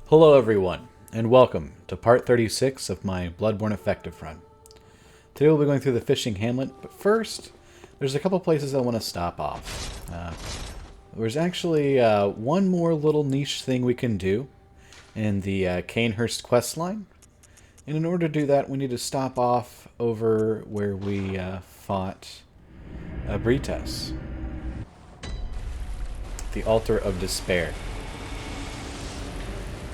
Hello everyone, and welcome to part 36 of my Bloodborne effective run. Today we'll be going through the fishing Hamlet, but first, there's a couple places I want to stop off. There's actually one more little niche thing we can do in the Canehurst questline, and in order to do that, we need to stop off over where we fought Britas, the Altar of Despair.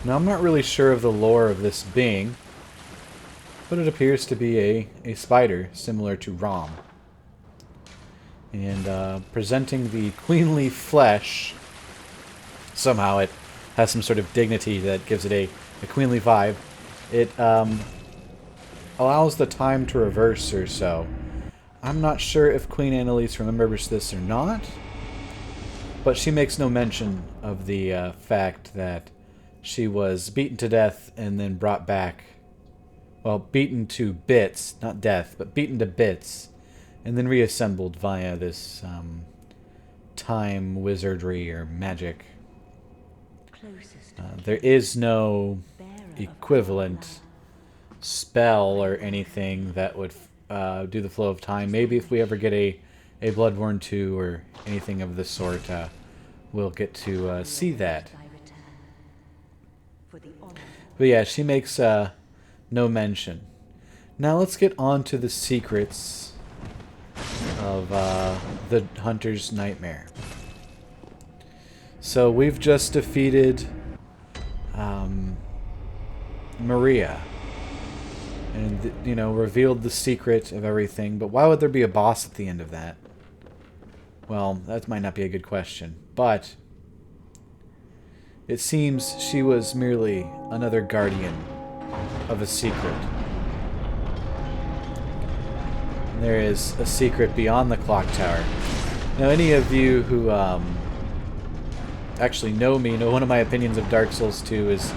Now, I'm not really sure of the lore of this being, but it appears to be a spider similar to Rom. And presenting the queenly flesh, somehow it has some sort of dignity that gives it a queenly vibe. It allows the time to reverse or so. I'm not sure if Queen Annalise remembers this or not, but she makes no mention of the fact that she was beaten to death and then brought back. Well, beaten to bits, not death, but beaten to bits, and then reassembled via this time wizardry or magic. There is no equivalent spell or anything that would do the flow of time. Maybe if we ever get a Bloodborne 2 or anything of the sort, we'll get to see that. But yeah, she makes no mention. Now let's get on to the secrets of the Hunter's Nightmare. So we've just defeated Maria. And, revealed the secret of everything. But why would there be a boss at the end of that? Well, that might not be a good question. But it seems she was merely another guardian of a secret. There is a secret beyond the clock tower. Now, any of you who actually know me know one of my opinions of Dark Souls 2 is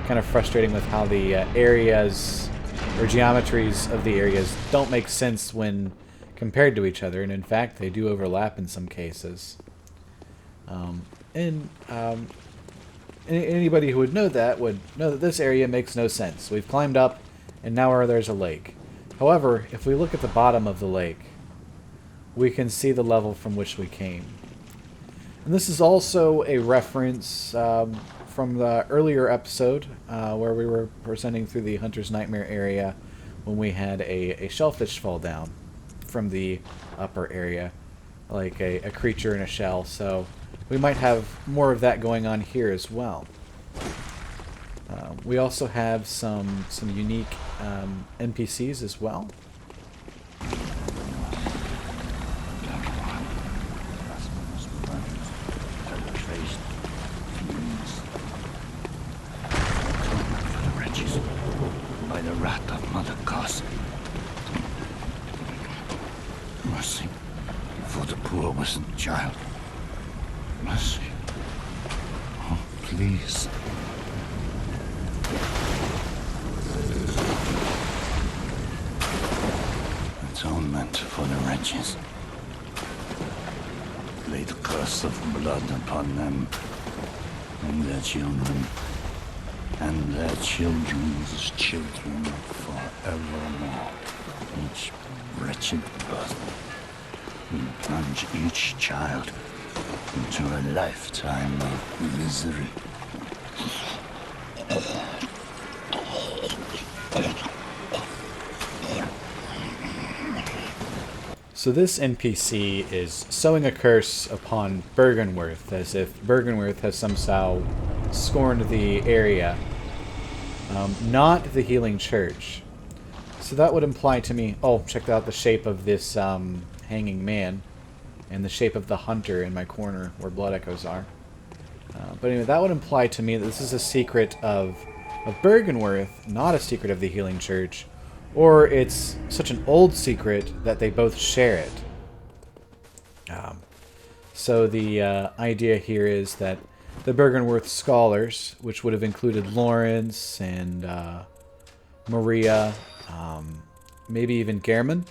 kind of frustrating with how the areas or geometries of the areas don't make sense when compared to each other, and in fact they do overlap in some cases. Anybody who would know that this area makes no sense. We've climbed up, and now there's a lake. However, if we look at the bottom of the lake, we can see the level from which we came. And this is also a reference from the earlier episode where we were presenting through the Hunter's Nightmare area when we had a shellfish fall down from the upper area, like a creature in a shell. So we might have more of that going on here as well. We also have some unique NPCs as well. By the wrath of Mother Goss. Mercy for the poor wasn't child. Mercy. Oh, please. Atonement for the wretches. Lay the curse of blood upon them and their children and their children's children forevermore. Each wretched birth will plunge each child into a lifetime of misery. So this NPC is sowing a curse upon Bergenworth, as if Bergenworth has somehow scorned the area, not the Healing Church. So that would imply to me, check out the shape of this hanging man, and the shape of the hunter in my corner where blood echoes are. But anyway, that would imply to me that this is a secret of Bergenworth, not a secret of the Healing Church, or it's such an old secret that they both share it. So the idea here is that the Bergenworth scholars, which would have included Lawrence and Maria, maybe even Gehrman,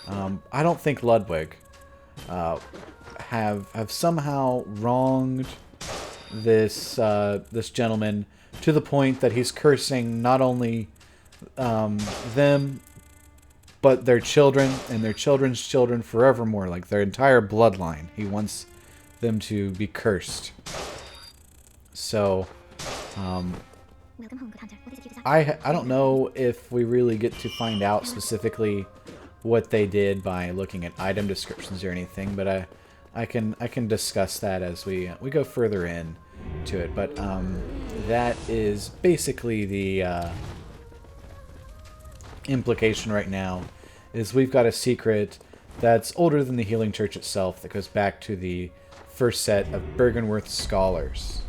I don't think Ludwig, have somehow wronged this gentleman to the point that he's cursing not only them, but their children and their children's children forevermore, like their entire bloodline. He wants them to be cursed. So, I don't know if we really get to find out specifically what they did by looking at item descriptions or anything, but I can discuss that as we go further in to it. But that is basically the implication right now, is we've got a secret that's older than the Healing Church itself, that goes back to the first set of Byrgenwerth scholars.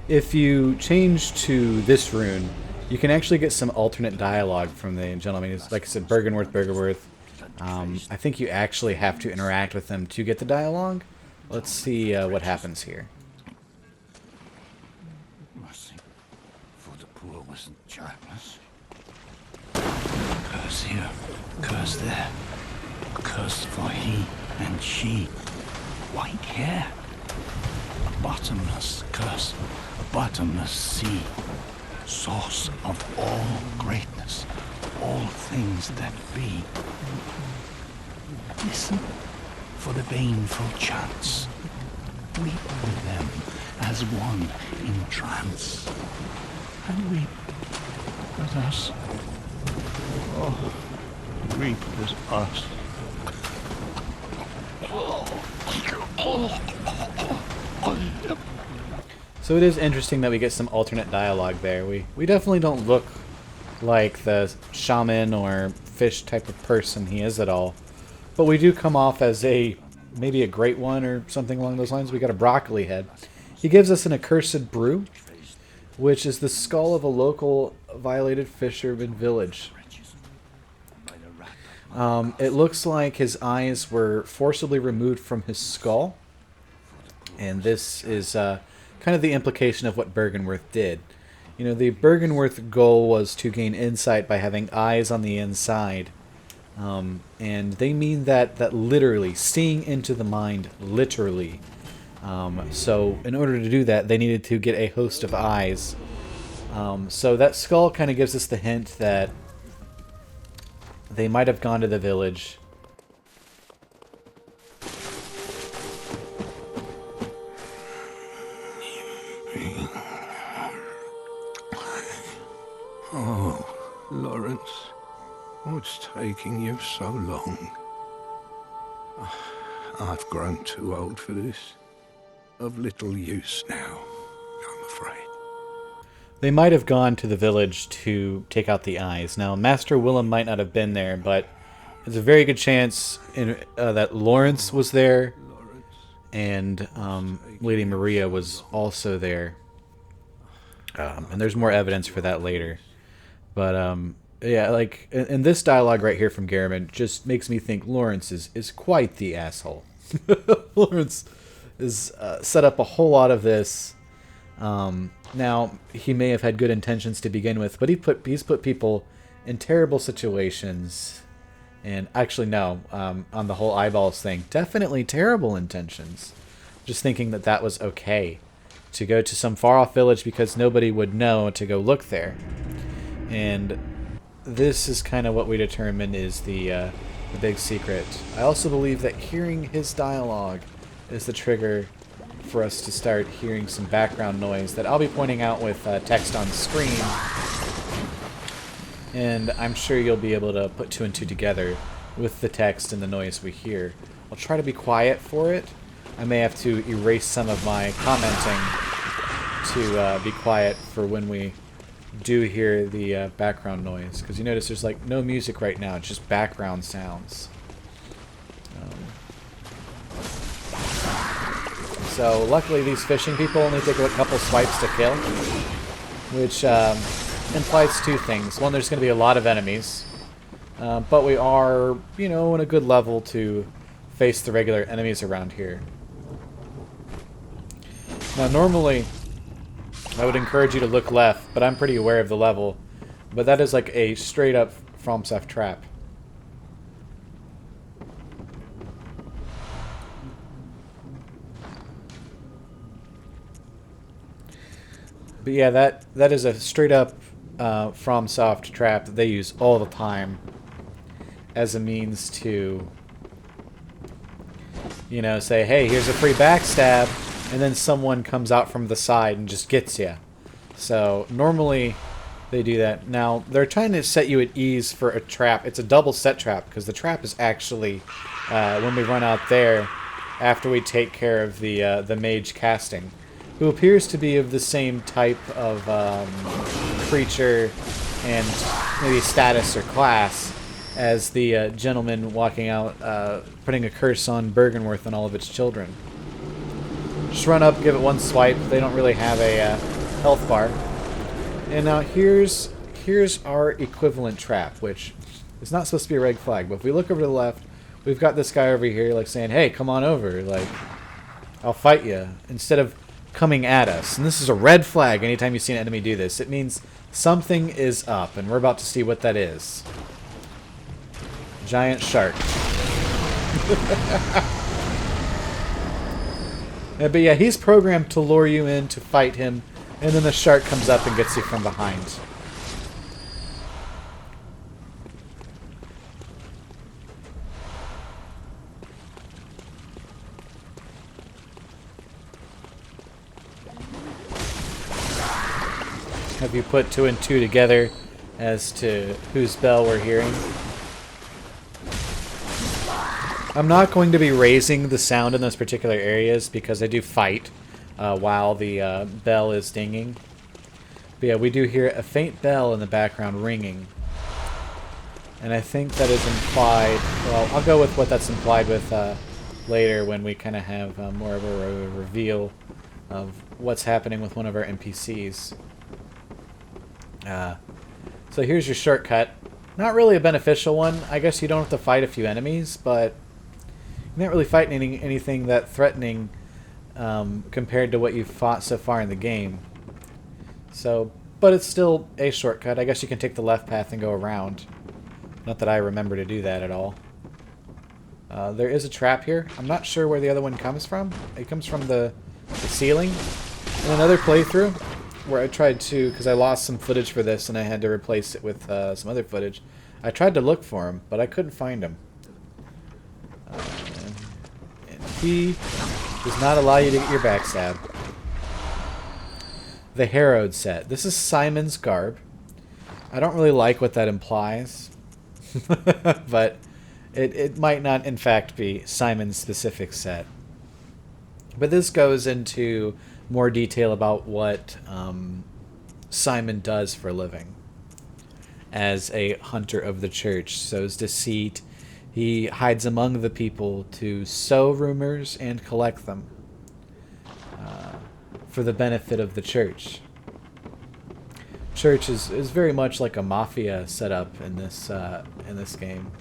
If you change to this rune, you can actually get some alternate dialogue from the gentleman. It's, like I said, Byrgenwerth. I think you actually have to interact with them to get the dialogue. Let's see what happens here. Mercy, for the poor wasn't childless. Curse here, curse there. Curse for he and she. White hair. A bottomless curse. A bottomless sea. Source of all greatness. All things that be. Listen for the baneful chants. Weep with them as one in trance. And weep with us. Oh, weep with us. So it is interesting that we get some alternate dialogue there. We definitely don't look like the shaman or fish type of person he is at all. But we do come off as maybe a great one or something along those lines. We got a broccoli head. He gives us an accursed brew, which is the skull of a local violated fisherman village. It looks like his eyes were forcibly removed from his skull. And this is kind of the implication of what Byrgenwerth did. You know, the Byrgenwerth goal was to gain insight by having eyes on the inside. And they mean that literally, seeing into the mind, literally. So in order to do that, they needed to get a host of eyes. So that skull kind of gives us the hint that they might have gone to the village. Oh, Lawrence, what's taking you so long? I've grown too old for this. Of little use now, I'm afraid. They might have gone to the village to take out the eyes. Now, Master Willem might not have been there, but there's a very good chance that Lawrence was there, and Lady Maria was also there. And there's more evidence for that later. But, yeah, like, and this dialogue right here from Garamond just makes me think Lawrence is quite the asshole. Lawrence is set up a whole lot of this. Now, he may have had good intentions to begin with, but he's put people in terrible situations. And actually, no, on the whole eyeballs thing, definitely terrible intentions. Just thinking that was okay to go to some far-off village because nobody would know to go look there. And this is kind of what we determine is the big secret. I also believe that hearing his dialogue is the trigger for us to start hearing some background noise that I'll be pointing out with text on screen. And I'm sure you'll be able to put two and two together with the text and the noise we hear. I'll try to be quiet for it. I may have to erase some of my commenting to be quiet for when we do hear the background noise. Because you notice there's like no music right now, it's just background sounds. So luckily these fishing people only take a couple swipes to kill, which implies two things. One, there's going to be a lot of enemies, but we are, you know, in a good level to face the regular enemies around here. Now normally I would encourage you to look left, but I'm pretty aware of the level. But that is like a straight up FromSoft trap. But yeah, that is a straight up FromSoft trap that they use all the time as a means to, you know, say, hey, here's a free backstab, and then someone comes out from the side and just gets you. So normally they do that. Now they're trying to set you at ease for a trap. It's a double set trap because the trap is actually when we run out there after we take care of the mage casting, who appears to be of the same type of creature and maybe status or class as the gentleman walking out, putting a curse on Bergenworth and all of its children. Just run up, give it one swipe. They don't really have a health bar. And now here's our equivalent trap, which is not supposed to be a red flag. But if we look over to the left, we've got this guy over here, like saying, "Hey, come on over. Like, I'll fight you." Instead of coming at us. And this is a red flag anytime you see an enemy do this. It means something is up, and we're about to see what that is. Giant shark. Yeah, but yeah, he's programmed to lure you in to fight him, and then the shark comes up and gets you from behind. Have you put 2 and 2 together as to whose bell we're hearing? I'm not going to be raising the sound in those particular areas because I do fight while the bell is dinging. But yeah, we do hear a faint bell in the background ringing. And I think that is implied... Well, I'll go with what that's implied with later when we kind of have more of a reveal of what's happening with one of our NPCs. So here's your shortcut. Not really a beneficial one. I guess you don't have to fight a few enemies, but you're not really fighting anything that threatening compared to what you've fought so far in the game. So, but it's still a shortcut. I guess you can take the left path and go around. Not that I remember to do that at all. There is a trap here. I'm not sure where the other one comes from. It comes from the ceiling. In another playthrough, where I tried to, because I lost some footage for this and I had to replace it with some other footage, I tried to look for him, but I couldn't find him. And he does not allow you to get your backstab. The Harrowed set. This is Simon's garb. I don't really like what that implies, but it might not in fact be Simon's specific set. But this goes into more detail about what Simon does for a living as a hunter of the church. Sows deceit. He hides among the people to sow rumors and collect them for the benefit of the church. Church is very much like a mafia setup in this game.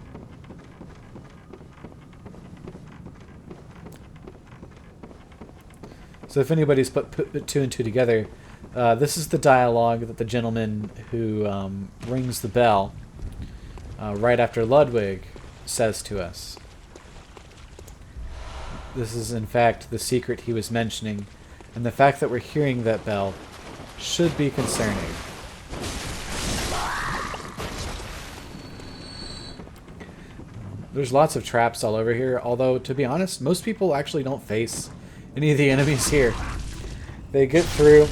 So if anybody's put 2 and 2 together, this is the dialogue that the gentleman who rings the bell right after Ludwig says to us. This is in fact the secret he was mentioning, and the fact that we're hearing that bell should be concerning. There's lots of traps all over here, although to be honest, most people actually don't face any of the enemies here. They get through,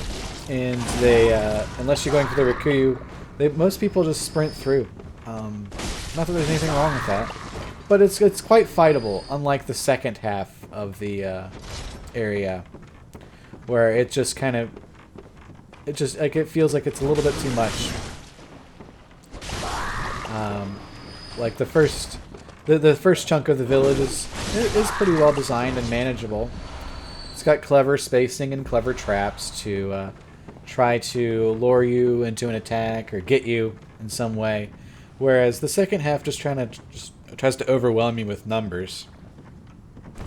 and they, unless you're going for the Rikuyu, most people just sprint through. Not that there's anything wrong with that, but it's quite fightable, unlike the second half of the area, where it just kind of, it feels like it's a little bit too much. Like the first chunk of the village is pretty well designed and manageable. It's got clever spacing and clever traps to try to lure you into an attack or get you in some way, whereas the second half just tries to overwhelm you with numbers.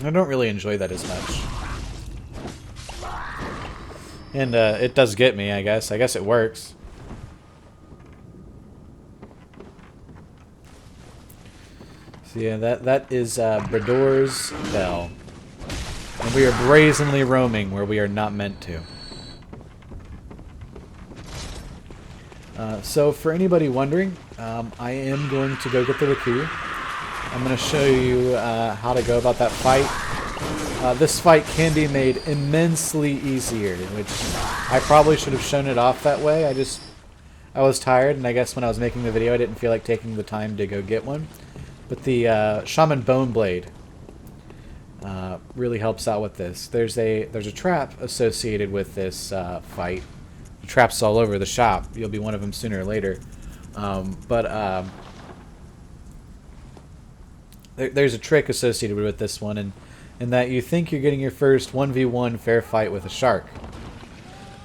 I don't really enjoy that as much, and it does get me. I guess it works. So yeah, that is Brador's bell. And we are brazenly roaming where we are not meant to. So for anybody wondering, I am going to go get the Rikuyu. I'm going to show you how to go about that fight. This fight can be made immensely easier, which I probably should have shown it off that way. I was tired, and I guess when I was making the video I didn't feel like taking the time to go get one. But the Shaman Bone Blade really helps out with this. There's a trap associated with this fight. The traps all over the shop. You'll be one of them sooner or later. There's a trick associated with this one, and in that you think you're getting your first 1v1 fair fight with a shark.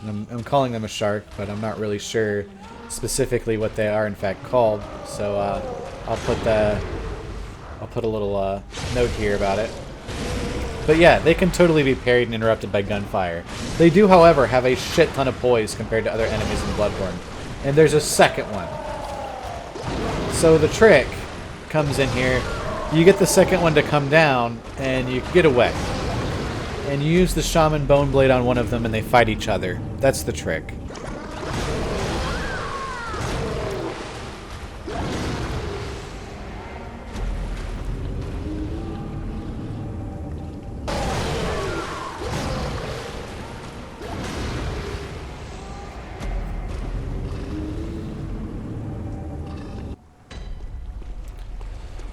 And I'm calling them a shark, but I'm not really sure specifically what they are in fact called. So I'll put a little note here about it. But yeah, they can totally be parried and interrupted by gunfire. They do, however, have a shit ton of poise compared to other enemies in Bloodborne. And there's a second one. So the trick comes in here. You get the second one to come down, and you get away. And you use the Shaman Bone Blade on one of them, and they fight each other. That's the trick.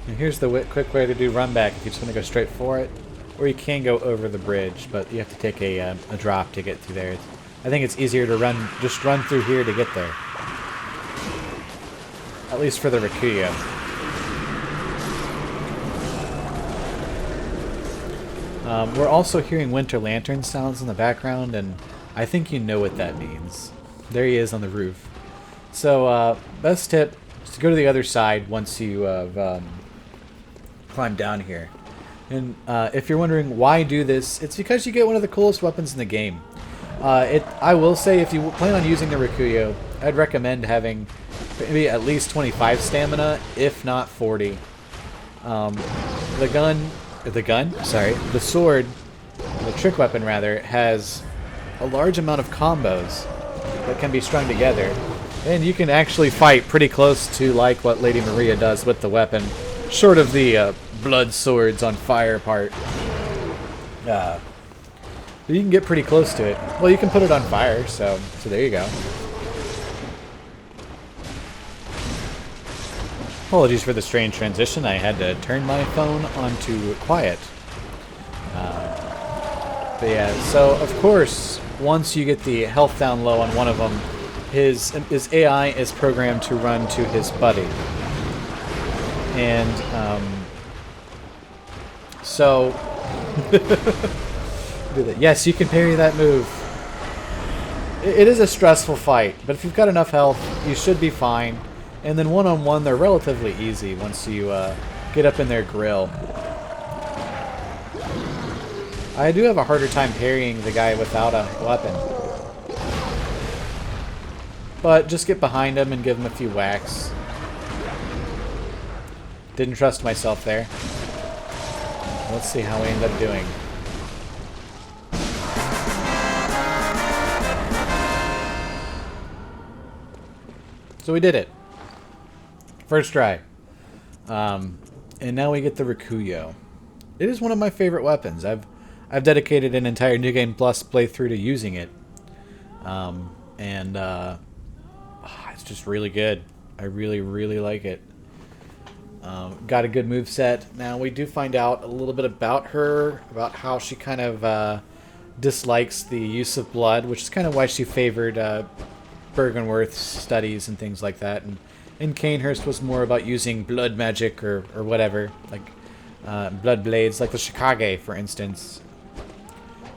And here's the quick way to do run back if you just want to go straight for it. Or you can go over the bridge, but you have to take a drop to get through there. I think it's easier to just run through here to get there. At least for the Rikuyu. We're also hearing Winter Lantern sounds in the background, and I think you know what that means. There he is on the roof. So, best tip is to go to the other side once you have climbed down here. And if you're wondering why do this, it's because you get one of the coolest weapons in the game. I will say, if you plan on using the Rikuyu, I'd recommend having maybe at least 25 stamina, if not 40. The sword, the trick weapon rather, has a large amount of combos that can be strung together. And you can actually fight pretty close to like what Lady Maria does with the weapon, short of the blood swords on fire part. You can get pretty close to it. Well, you can put it on fire, so there you go. Apologies for the strange transition. I had to turn my phone onto quiet. But yeah, so of course, once you get the health down low on one of them, his AI is programmed to run to his buddy. And so do that. Yes, you can parry that move. It is a stressful fight, but if you've got enough health, you should be fine. And then one-on-one, they're relatively easy once you get up in their grill. I do have a harder time parrying the guy without a weapon. But just get behind him and give him a few whacks. Didn't trust myself there. Let's see how we end up doing. So we did it. First try. And now we get the Rikuyu. It is one of my favorite weapons. I've dedicated an entire New Game Plus playthrough to using it. It's just really good. I really, really like it. Got a good move set. Now we do find out a little bit about her, about how she kind of dislikes the use of blood, which is kind of why she favored Byrgenwerth's studies and things like that. And Cainhurst was more about using blood magic or whatever, like blood blades, like the Shikage, for instance.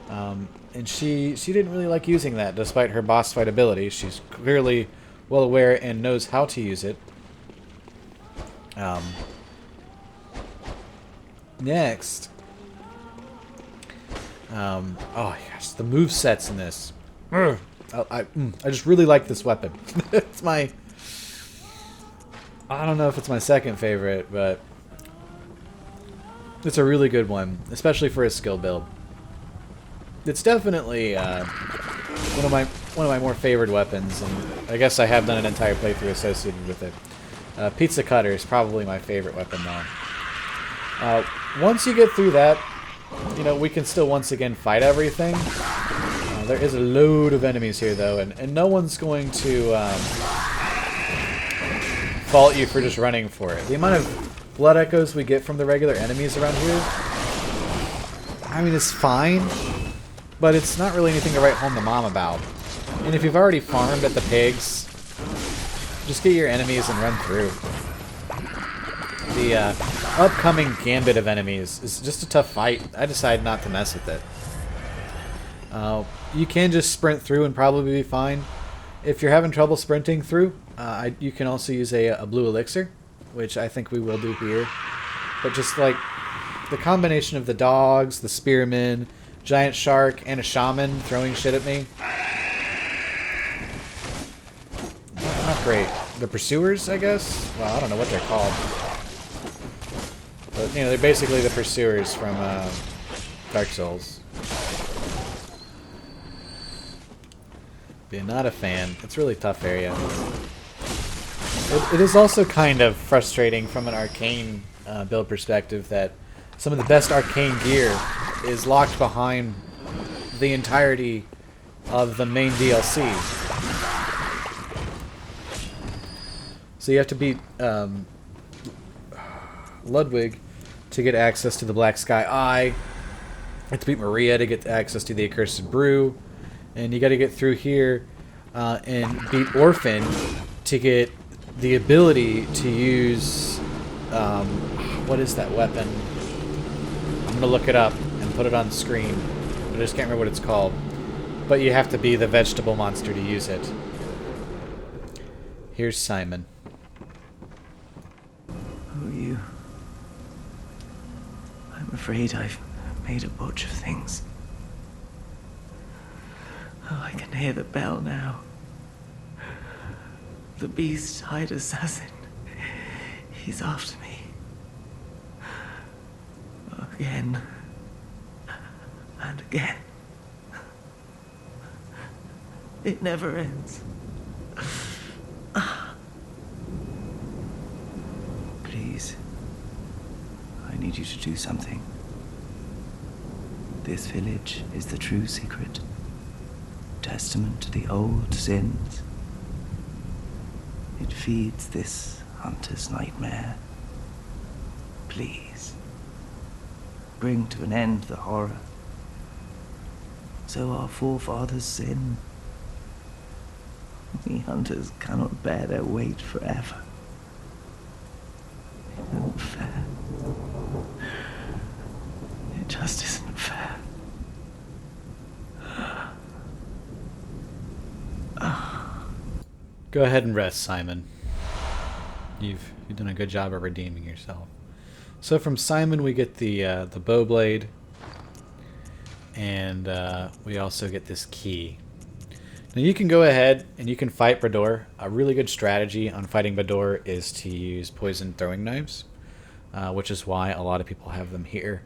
And she didn't really like using that, despite her boss fight ability. She's clearly well aware and knows how to use it. Next. Oh yes, the move sets in this. I just really like this weapon. It's my... I don't know if it's my second favorite, but it's a really good one, especially for a skill build. It's definitely one of my one of my more favored weapons, and I guess I have done an entire playthrough associated with it. Pizza cutter is probably my favorite weapon, though. Once you get through that, you know, we can still once again fight everything. There is a load of enemies here, though, and no one's going to fault you for just running for it. The amount of blood echoes we get from the regular enemies around here, I mean, it's fine, but it's not really anything to write home to mom about. And if you've already farmed at the pigs, just get your enemies and run through. The upcoming gambit of enemies is just a tough fight. I decided not to mess with it. You can just sprint through and probably be fine. If you're having trouble sprinting through, you can also use a blue elixir, which I think we will do here. But just like the combination of the dogs, the spearmen, giant shark, and a shaman throwing shit at me. Not great. The pursuers, I guess? Well, I don't know what they're called. But, you know, they're basically the pursuers from Dark Souls. But not a fan. It's a really tough area. It is also kind of frustrating from an arcane build perspective that some of the best arcane gear is locked behind the entirety of the main DLC. So you have to beat Ludwig to get access to the Black Sky Eye. You have to beat Maria to get access to the Accursed Brew. And you got to get through here and beat Orphan to get the ability to use... what is that weapon? I'm going to look it up and put it on screen. I just can't remember what it's called. But you have to be the vegetable monster to use it. Here's Simon. Who are you? I'm afraid I've made a botch of things. Oh, I can hear the bell now. The beast-eyed assassin. He's after me. Again. And again. It never ends. Please. I need you to do something. This village is the true secret. Testament to the old sins. It feeds this hunter's nightmare. Please. Bring to an end the horror. So our forefathers sinned. We hunters cannot bear their weight forever. It isn't fair. It just isn't fair. Go ahead and rest, Simon. You've done a good job of redeeming yourself. So from Simon we get the bow blade, and we also get this key. Now you can go ahead and you can fight Bador. A really good strategy on fighting Bador is to use poison throwing knives, which is why a lot of people have them here.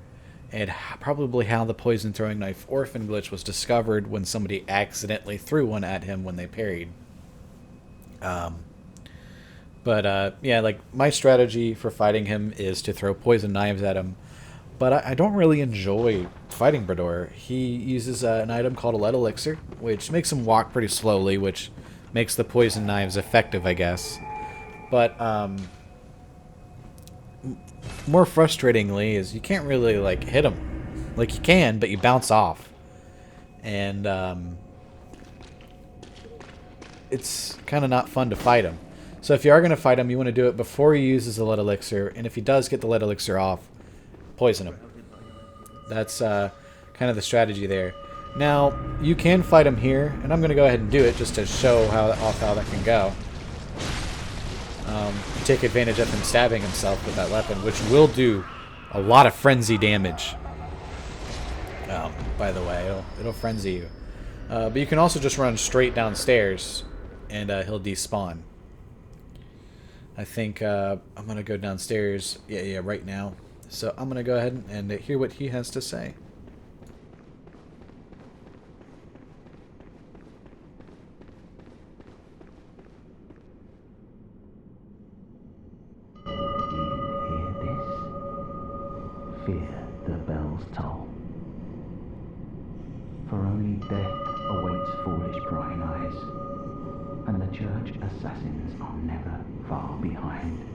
And probably how the poison throwing knife orphan glitch was discovered when somebody accidentally threw one at him when they parried. Yeah, like my strategy for fighting him is to throw poison knives at him. But I don't really enjoy fighting Bador. He uses an item called a lead elixir, which makes him walk pretty slowly, which makes the poison knives effective, I guess. But more frustratingly is you can't really like hit him. Like you can, but you bounce off. And it's kind of not fun to fight him. So if you are going to fight him, you want to do it before he uses the lead elixir. And if he does get the lead elixir off, poison him. That's kind of the strategy there. Now, you can fight him here, and I'm going to go ahead and do it just to show how that can go. Take advantage of him stabbing himself with that weapon, which will do a lot of frenzy damage. By the way, it'll frenzy you. But you can also just run straight downstairs, and he'll despawn. I think I'm going to go downstairs, yeah, right now. So I'm going to go ahead and hear what he has to say. fear the bells toll. For only death awaits foolish prying eyes, and the church assassins are never far behind.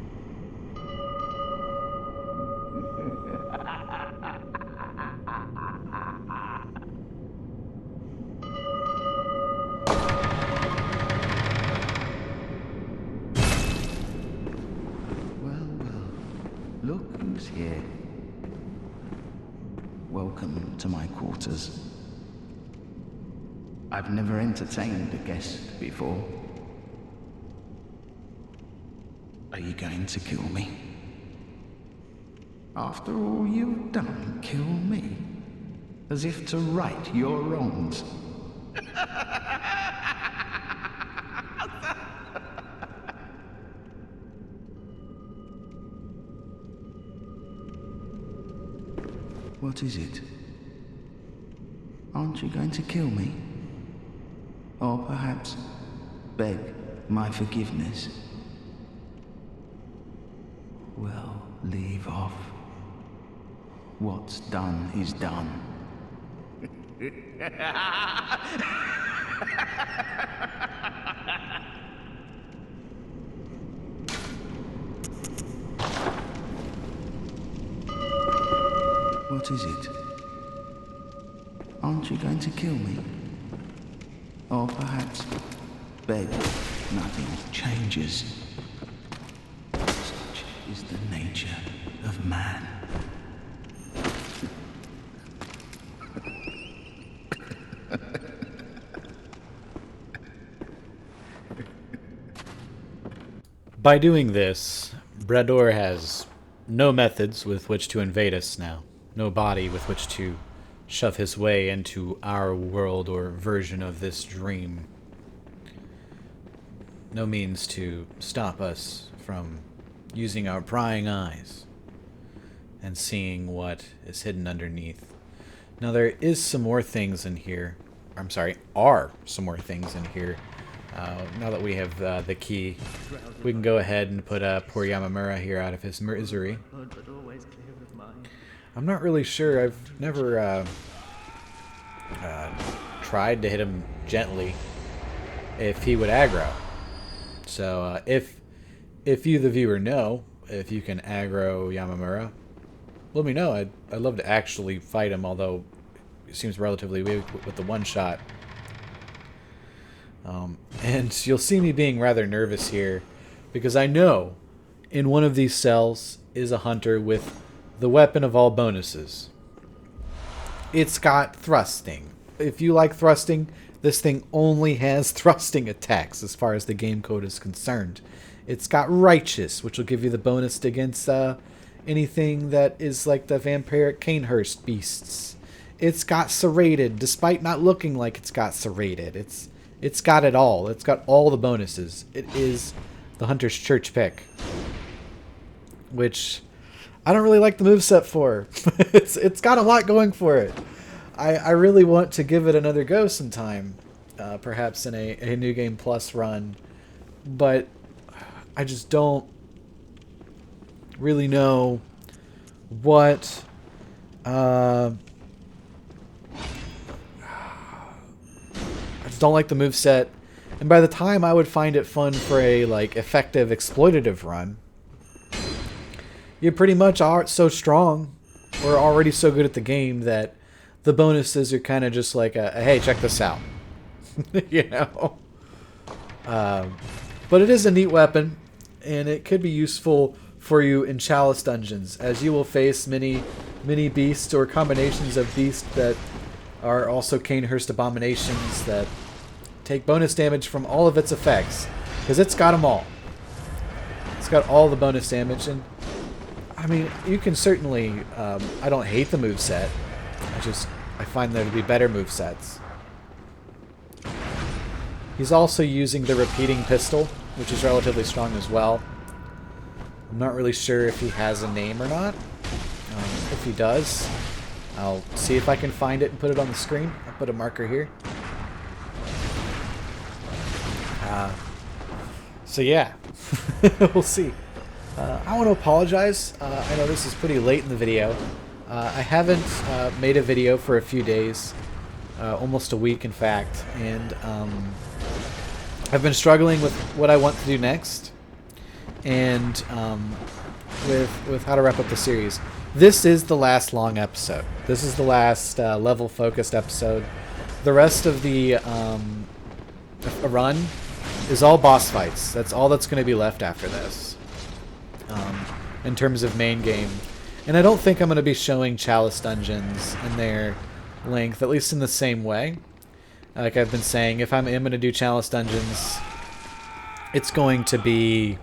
Well, look who's here. Welcome to my quarters. I've never entertained a guest before. Are you going to kill me? After all you've done, kill me? As if to right your wrongs. What is it? Aren't you going to kill me? Or perhaps beg my forgiveness? Well, leave off. What's done is done. What is it? Aren't you going to kill me? Or perhaps beg nothing changes. Such is the nature of man. By doing this, Brador has no methods with which to invade us now. No body with which to shove his way into our world or version of this dream. No means to stop us from using our prying eyes and seeing what is hidden underneath. Now there is some more things in here. I'm sorry, are some more things in here. Now that we have the key, we can go ahead and put poor Yamamura here out of his misery. I'm not really sure. I've never tried to hit him gently if he would aggro. So if you, the viewer, know if you can aggro Yamamura, let me know. I'd love to actually fight him, although it seems relatively weak with the one shot. And you'll see me being rather nervous here, because I know in one of these cells is a hunter with the weapon of all bonuses. It's got thrusting. If you like thrusting, this thing only has thrusting attacks as far as the game code is concerned. It's got righteous, which will give you the bonus against anything that is like the vampiric Canehurst beasts. It's got serrated, despite not looking like it's got serrated. It's got it all. It's got all the bonuses. It is the Hunter's Church pick, which I don't really like the moveset for. It's got a lot going for it. I really want to give it another go sometime, perhaps in a New Game Plus run, but I just don't really know what I just don't like the moveset, and by the time I would find it fun for a effective exploitative run, you pretty much are so strong or already so good at the game that the bonuses are kind of just like a hey, check this out. You know? But it is a neat weapon, and it could be useful for you in Chalice dungeons, as you will face many beasts or combinations of beasts that are also Canehurst abominations that take bonus damage from all of its effects, because it's got them all. It's got all the bonus damage, and I mean, you can certainly, I don't hate the moveset, I find there to be better movesets. He's also using the repeating pistol, which is relatively strong as well. I'm not really sure if he has a name or not. If he does, I'll see if I can find it and put it on the screen. I'll put a marker here. So yeah, we'll see. I want to apologize. I know this is pretty late in the video. I haven't made a video for a few days, almost a week in fact, and I've been struggling with what I want to do next, and with how to wrap up the series. This is the last long episode. This is the last level-focused episode. The rest of the run is all boss fights. That's all that's going to be left after this, in terms of main game. And I don't think I'm going to be showing Chalice dungeons in their length, at least in the same way. Like I've been saying, if I'm going to do Chalice dungeons, it's going to be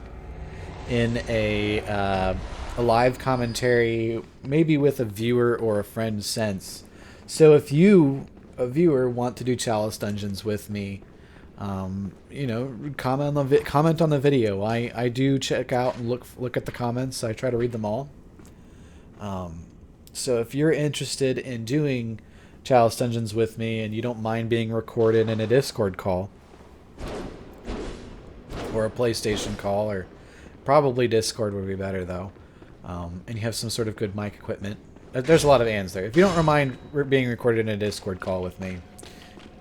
in a live commentary, maybe with a viewer or a friend sense. So if you, a viewer, want to do Chalice dungeons with me, you know, comment on the video. I do check out and look at the comments. I try to read them all. So if you're interested in doing Chalice dungeons with me and you don't mind being recorded in a Discord call or a PlayStation call, or probably Discord would be better though, and you have some sort of good mic equipment, there's a lot of ands there. If you don't mind being recorded in a Discord call with me,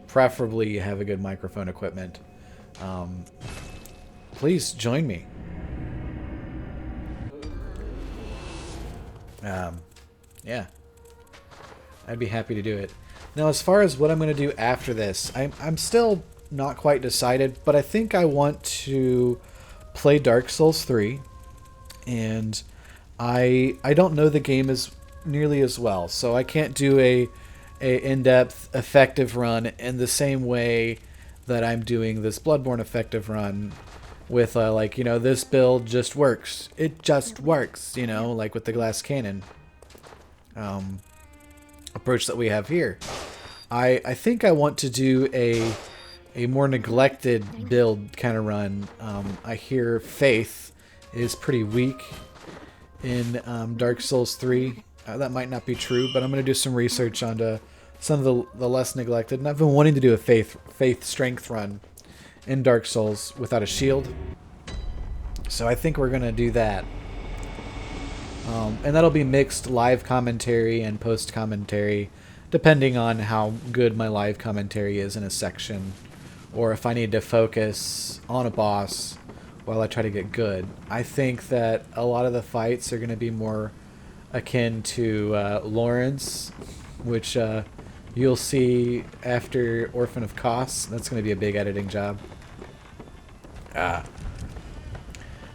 preferably you have a good microphone equipment, please join me. Yeah, I'd be happy to do it. Now, as far as what I'm going to do after this, I'm still not quite decided, but I think I want to play Dark Souls 3, and I don't know the game as nearly as well, so I can't do a in-depth effective run in the same way that I'm doing this Bloodborne effective run with like, you know, this build just works. It just works, you know, like with the glass cannon approach that we have here. I think I want to do a more neglected build kind of run. I hear Faith is pretty weak in Dark Souls 3. That might not be true, but I'm going to do some research onto some of the less neglected. And I've been wanting to do a Faith strength run in Dark Souls without a shield. So I think we're going to do that. And that'll be mixed live commentary and post commentary, depending on how good my live commentary is in a section, or if I need to focus on a boss while I try to get good. I think that a lot of the fights are going to be more akin to Lawrence, which you'll see after Orphan of Kos. That's going to be a big editing job.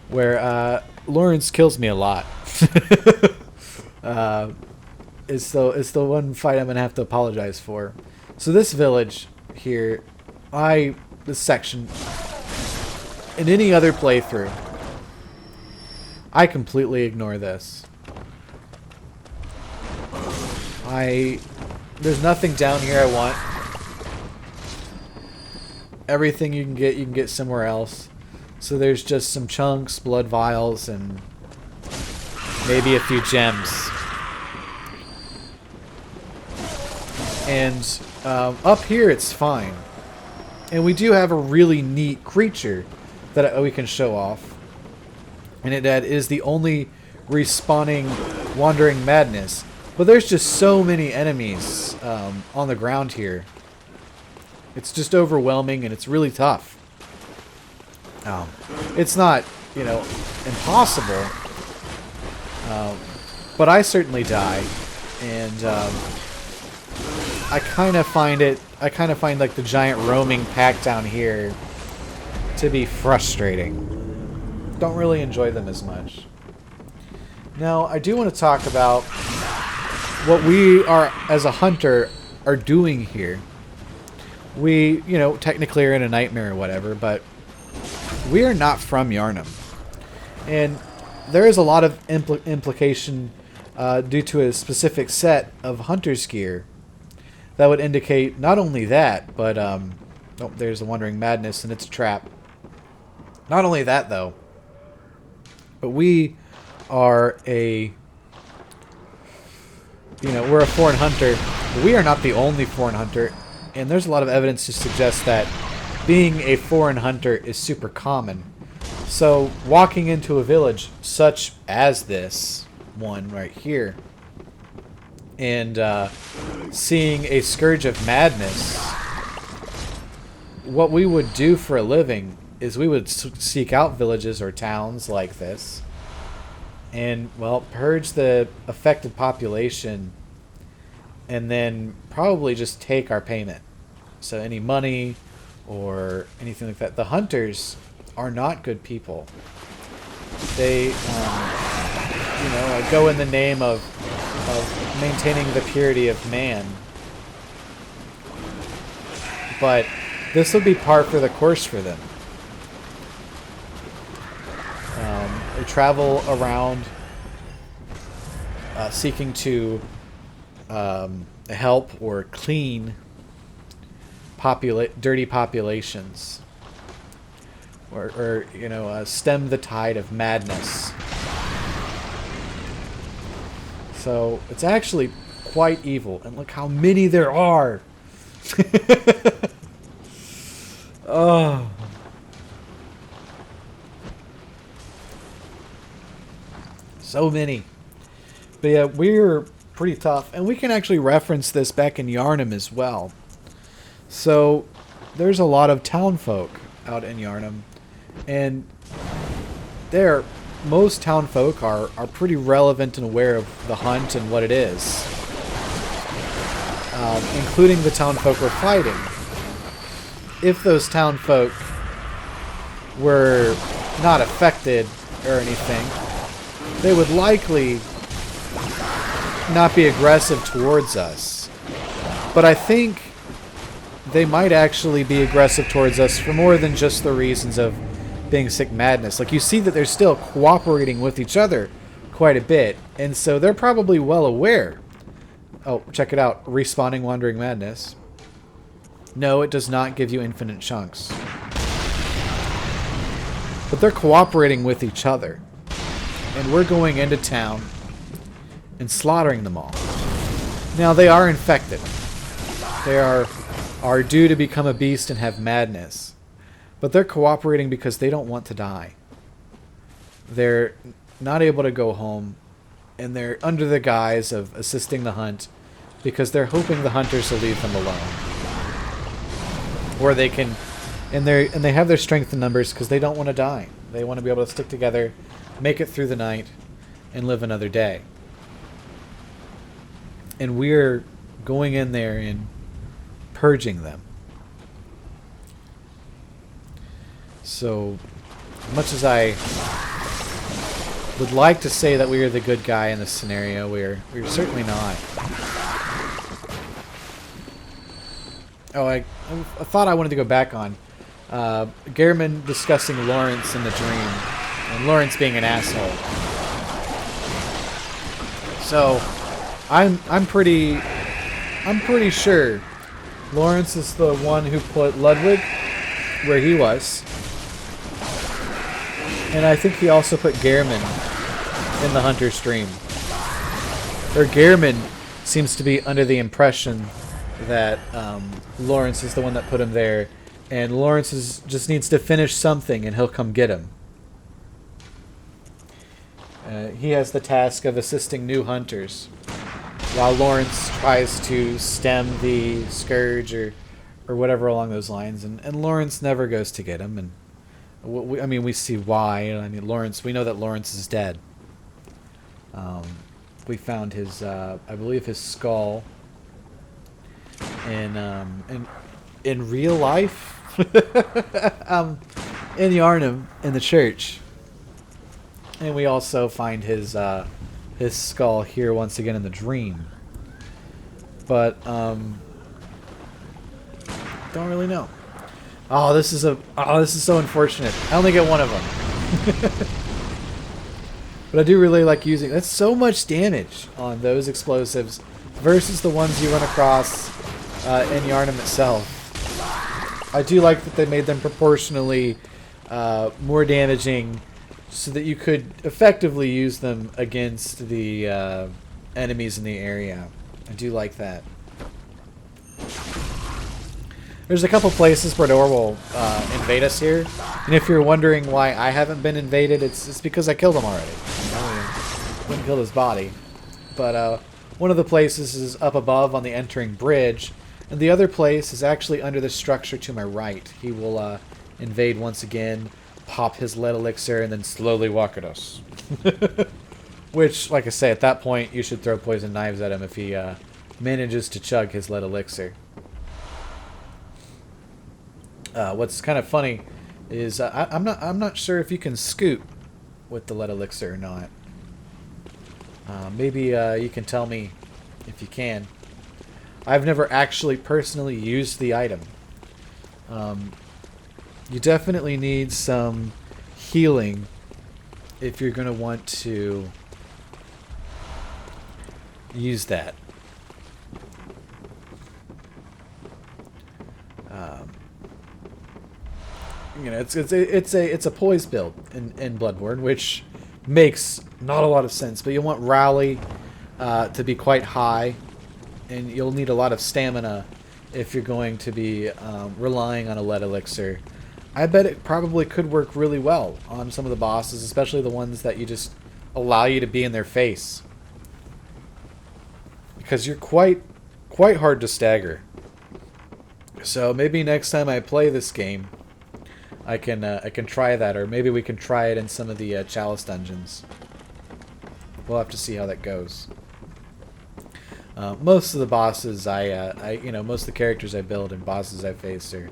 Where Lawrence kills me a lot. It's the one fight I'm going to have to apologize for. So this village here, this section, in any other playthrough, I completely ignore this. There's nothing down here I want. Everything you can get somewhere else. So there's just some chunks, blood vials, and maybe a few gems. And up here it's fine. And we do have a really neat creature that we can show off. And that is the only respawning Wandering Madness. But there's just so many enemies on the ground here. It's just overwhelming and it's really tough. It's not, you know, impossible. But I certainly die. And I kind of find like the giant roaming pack down here to be frustrating. Don't really enjoy them as much. Now, I do want to talk about what we are, as a hunter, are doing here. We, you know, technically are in a nightmare or whatever, but we are not from Yharnam. And there is a lot of implication due to a specific set of hunter's gear that would indicate not only that, but oh, there's the Wandering Madness, and it's a trap. Not only that, though, but we are we're a foreign hunter. But we are not the only foreign hunter, and there's a lot of evidence to suggest that being a foreign hunter is super common. So walking into a village such as this one right here, and seeing a scourge of madness, what we would do for a living is we would seek out villages or towns like this and, well, purge the affected population and then probably just take our payment. So any money or anything like that. The hunters are not good people. They, go in the name of maintaining the purity of man. But this would be par for the course for them. They travel around seeking to help or clean dirty populations, or stem the tide of madness. So it's actually quite evil, and look how many there are. Oh. So many. But yeah, we're pretty tough. And we can actually reference this back in Yharnam as well. So there's a lot of town folk out in Yharnam. And most town folk are pretty relevant and aware of the hunt and what it is. Including the town folk we're fighting. If those town folk were not affected or anything, they would likely not be aggressive towards us. But I think they might actually be aggressive towards us for more than just the reasons of being sick madness. Like, you see that they're still cooperating with each other quite a bit, and so they're probably well aware. Oh, check it out. Respawning Wandering Madness. No, it does not give you infinite chunks. But they're cooperating with each other. And we're going into town and slaughtering them all. Now, they are infected. They are due to become a beast and have madness. But they're cooperating because they don't want to die. They're not able to go home, and they're under the guise of assisting the hunt because they're hoping the hunters will leave them alone. Or they can, and they have their strength in numbers because they don't want to die. They want to be able to stick together, make it through the night, and live another day. And we're going in there and purging them. So, much as I would like to say that we are the good guy in this scenario, we're certainly not. Oh, I thought I wanted to go back on Gehrman discussing Lawrence in the dream, and Lawrence being an asshole. So, I'm pretty sure Lawrence is the one who put Ludwig where he was, and I think he also put Gehrman in the Hunter's dream. Or Gehrman seems to be under the impression that Lawrence is the one that put him there, and Lawrence just needs to finish something and he'll come get him. He has the task of assisting new hunters, while Lawrence tries to stem the scourge or whatever along those lines, and Lawrence never goes to get him, and we see why. I mean, Lawrence, we know that Lawrence is dead. We found his, I believe, his skull in real life, in Yharnam, in the church, and we also find his skull here once again in the dream. But don't really know. Oh, this is so unfortunate. I only get one of them. But I do really like using. That's so much damage on those explosives versus the ones you run across in Yharnam itself. I do like that they made them proportionally more damaging, so that you could effectively use them against the enemies in the area. I do like that. There's a couple places where Dor will invade us here, and if you're wondering why I haven't been invaded, it's because I killed him already. I wouldn't kill his body. But One of the places is up above on the entering bridge, and the other place is actually under the structure to my right. He will invade once again, pop his lead elixir, and then slowly walk at us. Which, like I say, at that point, you should throw poison knives at him if he manages to chug his lead elixir. What's kind of funny is I'm not sure if you can scoot with the lead elixir or not. Maybe you can tell me if you can. I've never actually personally used the item. You definitely need some healing if you're going to want to use that. You know, it's a poise build in Bloodborne, which makes not a lot of sense. But you want rally to be quite high, and you'll need a lot of stamina if you're going to be relying on a lead elixir. I bet it probably could work really well on some of the bosses, especially the ones that you just allow you to be in their face, because you're quite hard to stagger. So maybe next time I play this game, I can try that, or maybe we can try it in some of the Chalice dungeons. We'll have to see how that goes. Most of the bosses most of the characters I build and bosses I face are,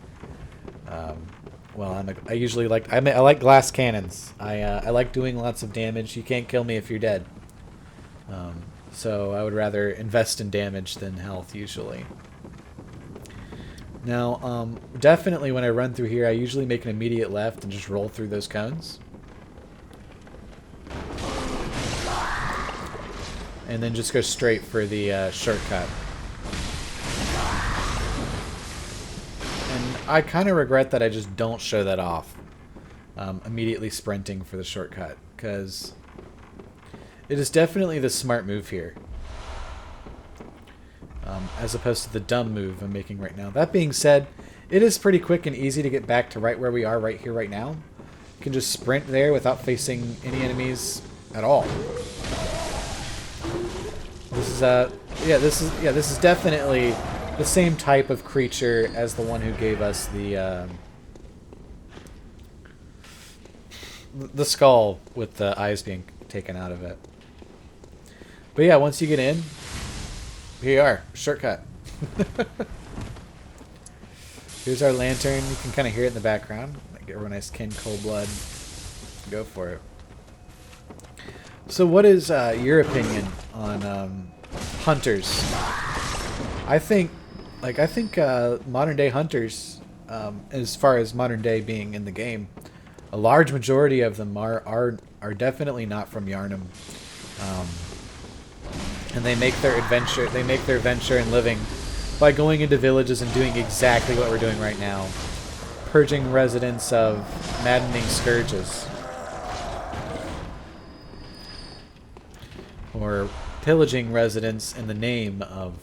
well, I like glass cannons. I like doing lots of damage. You can't kill me if you're dead. So I would rather invest in damage than health usually. Now, definitely when I run through here, I usually make an immediate left and just roll through those cones. And then just go straight for the shortcut. And I kind of regret that I just don't show that off. Immediately sprinting for the shortcut, because it is definitely the smart move here. As opposed to the dumb move I'm making right now. That being said, it is pretty quick and easy to get back to right where we are right here, right now. You can just sprint there without facing any enemies at all. This is definitely the same type of creature as the one who gave us the skull with the eyes being taken out of it. But yeah, once you get in, here you are, shortcut. Here's our lantern. You can kind of hear it in the background. Get a real nice Kin Cold Blood. Go for it. So, what is your opinion on hunters? I think modern day hunters, as far as modern day being in the game, a large majority of them are definitely not from Yharnam. And they make their venture and living by going into villages and doing exactly what we're doing right now. Purging residents of maddening scourges. Or pillaging residents in the name of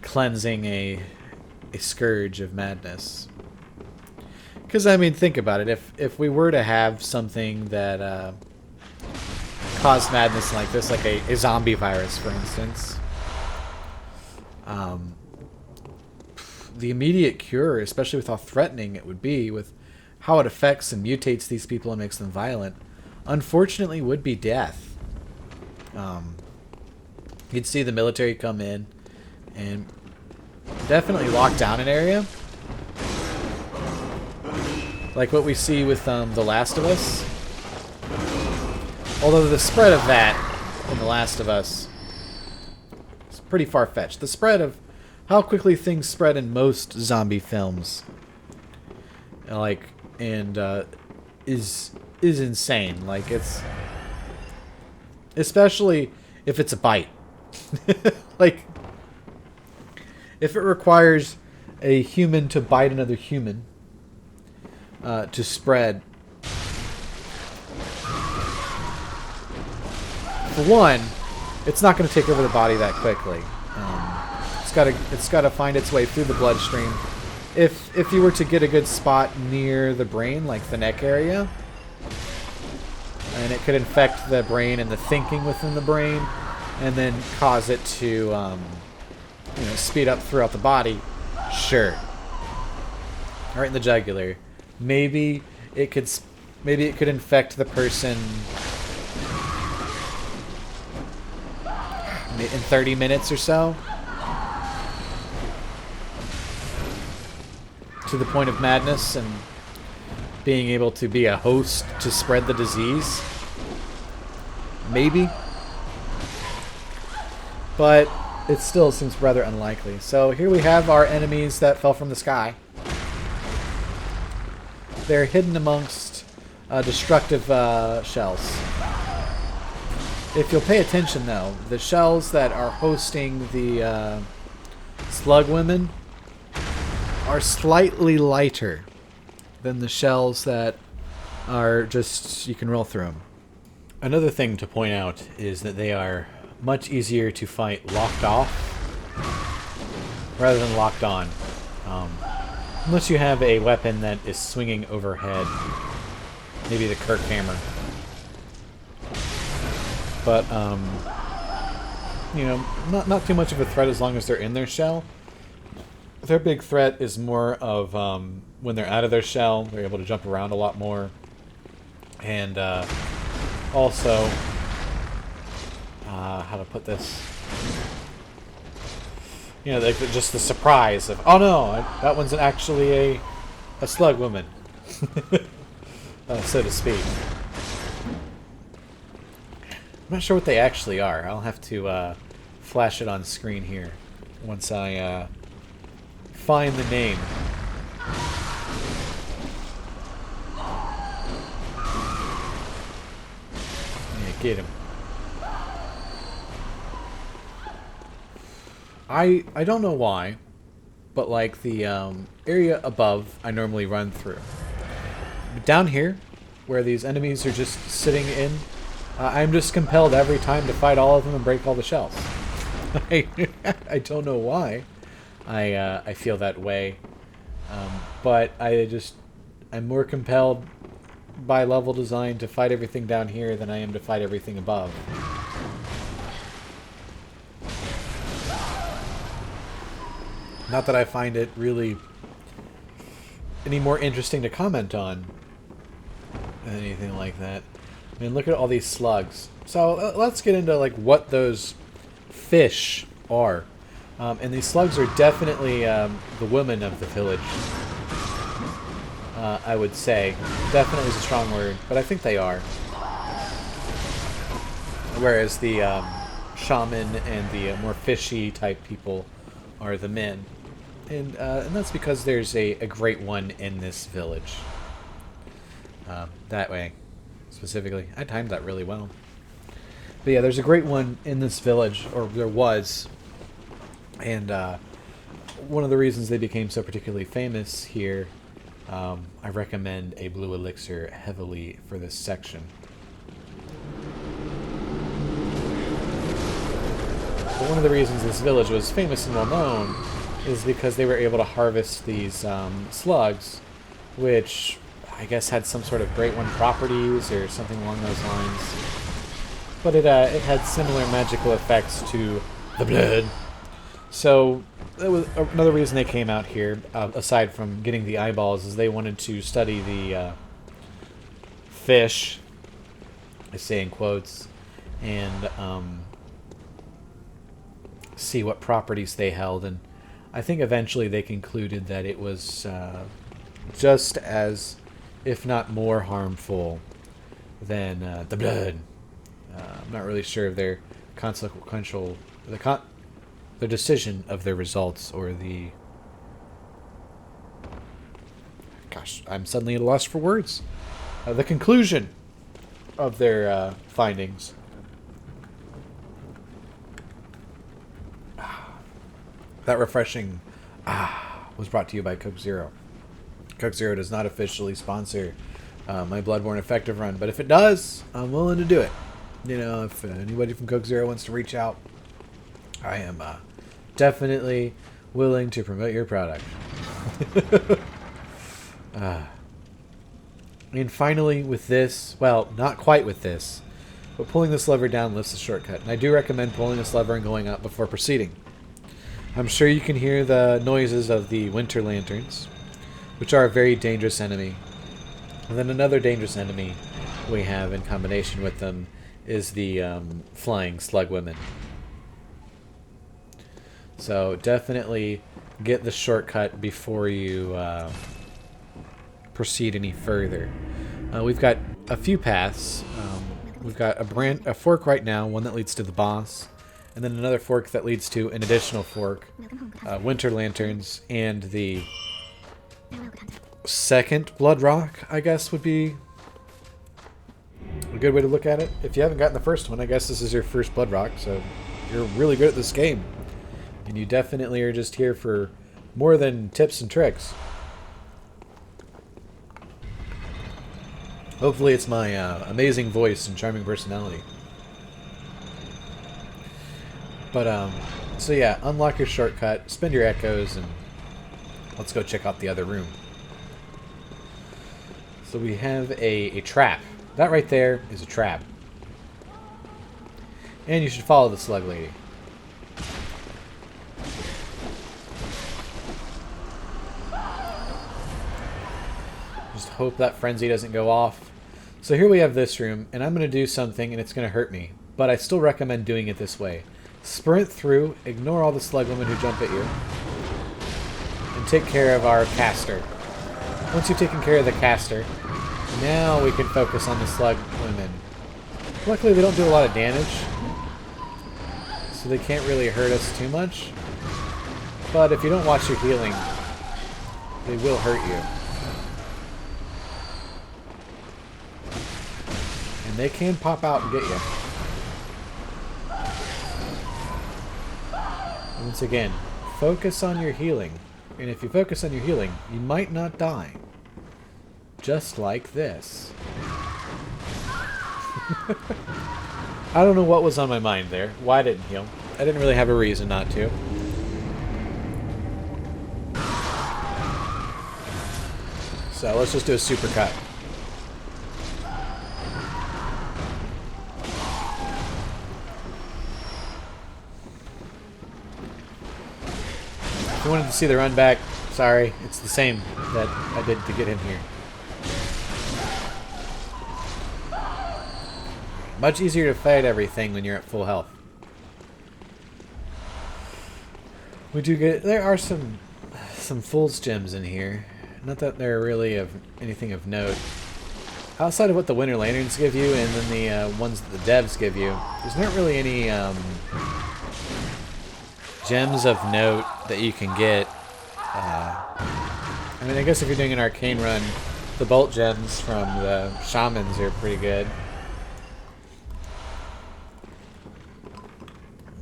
cleansing a scourge of madness. Because, I mean, think about it. If we were to have something that caused madness like this, like a zombie virus, for instance, the immediate cure, especially with how threatening it would be, with how it affects and mutates these people and makes them violent, unfortunately would be death. You'd see the military come in and definitely lock down an area, like what we see with The Last of Us. Although the spread of that in The Last of Us is pretty far-fetched. The spread of how quickly things spread in most zombie films, is insane. Like, it's, especially if it's a bite. Like, if it requires a human to bite another human to spread. For one, it's not going to take over the body that quickly. It's got to find its way through the bloodstream. If you were to get a good spot near the brain, like the neck area, and it could infect the brain and the thinking within the brain, and then cause it to, speed up throughout the body. Sure. Right in the jugular. Maybe it could infect the person in 30 minutes or so, to the point of madness and being able to be a host to spread the disease. Maybe. But it still seems rather unlikely. So here we have our enemies that fell from the sky. They're hidden amongst destructive shells. If you'll pay attention, though, the shells that are hosting the slug women are slightly lighter than the shells that are just, you can roll through them. Another thing to point out is that they are much easier to fight locked off rather than locked on. Unless you have a weapon that is swinging overhead. Maybe the Kirk hammer. But, not too much of a threat as long as they're in their shell. Their big threat is more of when they're out of their shell, they're able to jump around a lot more. And also, how to put this? Just the surprise of, oh no, that one's actually a slug woman, so to speak. I'm not sure what they actually are. I'll have to flash it on screen here once I find the name. Yeah, get him. I don't know why, but like the area above I normally run through. But down here, where these enemies are just sitting in, I'm just compelled every time to fight all of them and break all the shells. I don't know why I feel that way, but I'm more compelled by level design to fight everything down here than I am to fight everything above. Not that I find it really any more interesting to comment on than anything like that. I mean, look at all these slugs. So let's get into like what those fish are. And these slugs are definitely the women of the village. I would say. Definitely is a strong word, but I think they are. Whereas the shaman and the more fishy type people are the men. And that's because there's a great one in this village. That way, specifically. I timed that really well. But yeah, there's a great one in this village, or there was. And one of the reasons they became so particularly famous here, I recommend a blue elixir heavily for this section. But one of the reasons this village was famous and well known is because they were able to harvest these slugs, which I guess had some sort of Great One properties or something along those lines. But it had similar magical effects to the blood. So that was another reason they came out here, aside from getting the eyeballs, is they wanted to study the fish, I say in quotes, and see what properties they held. And I think eventually they concluded that it was just as, if not more harmful than the blood. I'm not really sure of their consequential, the decision of their results, or the... Gosh, I'm suddenly at a loss for words. The conclusion of their findings. That refreshing was brought to you by Coke Zero. Coke Zero does not officially sponsor my Bloodborne effective run, but if it does, I'm willing to do it. You know, if anybody from Coke Zero wants to reach out, I am definitely willing to promote your product. And finally, with this, well, not quite with this, but pulling this lever down lifts the shortcut. And I do recommend pulling this lever and going up before proceeding. I'm sure you can hear the noises of the winter lanterns, which are a very dangerous enemy. And then another dangerous enemy we have in combination with them is the flying slug women. So definitely get the shortcut before you proceed any further. We've got a few paths. We've got a fork right now, one that leads to the boss, and then another fork that leads to an additional fork, winter lanterns, and the second blood rock, I guess, would be a good way to look at it. If you haven't gotten the first one, I guess this is your first blood rock, so you're really good at this game. And you definitely are just here for more than tips and tricks. Hopefully it's my amazing voice and charming personality. But, so yeah, unlock your shortcut, spend your echoes, and let's go check out the other room. So we have a trap. That right there is a trap. And you should follow the slug lady. Just hope that frenzy doesn't go off. So here we have this room, and I'm going to do something, and it's going to hurt me. But I still recommend doing it this way. Sprint through, ignore all the slug women who jump at you, and take care of our caster. Once you've taken care of the caster, now we can focus on the slug women. Luckily they don't do a lot of damage, so they can't really hurt us too much. But if you don't watch your healing, they will hurt you. And they can pop out and get you. Once again, focus on your healing. And if you focus on your healing, you might not die. Just like this. I don't know what was on my mind there. Why I didn't heal. I didn't really have a reason not to. So let's just do a supercut. If you wanted to see the run back, sorry, it's the same that I did to get him here. Much easier to fight everything when you're at full health. We do get, there are some Fool's Gems in here. Not that they're really of anything of note. Outside of what the Winter Lanterns give you and then the ones that the devs give you, there's not really any gems of note that you can get. I mean, I guess if you're doing an arcane run, the bolt gems from the shamans are pretty good.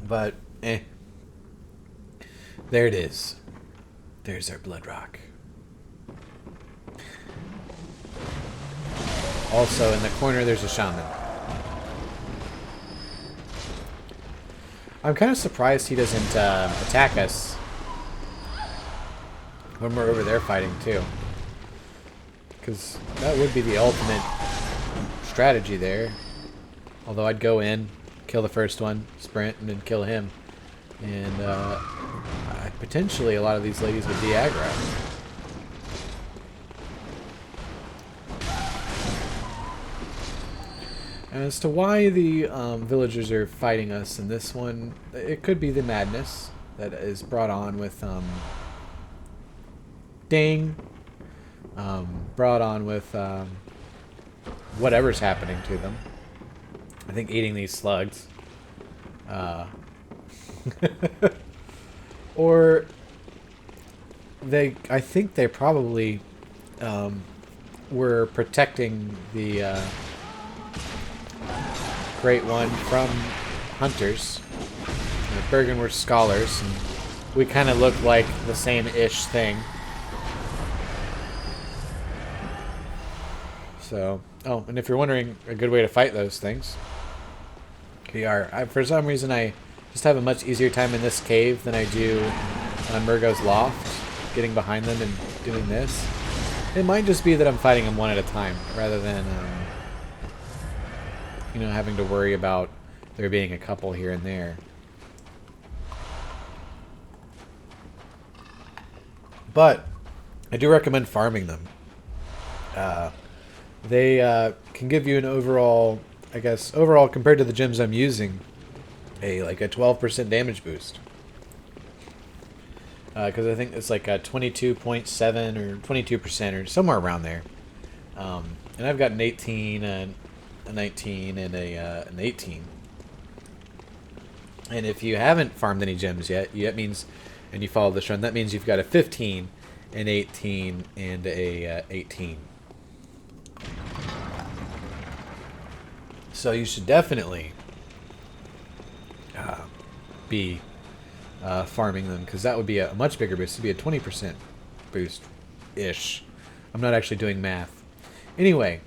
But, eh. There it is. There's our blood rock. Also, in the corner, there's a shaman. I'm kind of surprised he doesn't attack us when we're over there fighting, too. Because that would be the ultimate strategy there. Although I'd go in, kill the first one, sprint, and then kill him. And potentially a lot of these ladies would de-aggro. As to why the villagers are fighting us in this one, it could be the madness that is brought on with brought on with whatever's happening to them. I think eating these slugs. Or I think they probably were protecting the Great One from hunters, the Bergenworth scholars, and we kind of look like the same-ish thing. So, oh, and if you're wondering a good way to fight those things, for some reason I just have a much easier time in this cave than I do on Murgo's Loft, getting behind them and doing this. It might just be that I'm fighting them one at a time, rather than, you know, having to worry about there being a couple here and there. But I do recommend farming them. They can give you an overall, I guess, overall compared to the gems I'm using, like a 12% damage boost. Because I think it's like a 22.7 or 22% or somewhere around there. And I've got an 18, a 19, and an 18. And if you haven't farmed any gems yet, that means, and you follow this run, that means you've got a 15, an 18, and a 18. So you should definitely be farming them, because that would be a much bigger boost. It would be a 20% boost-ish. I'm not actually doing math. Anyway,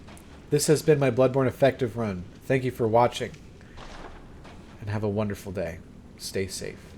this has been my Bloodborne effective run. Thank you for watching, and have a wonderful day. Stay safe.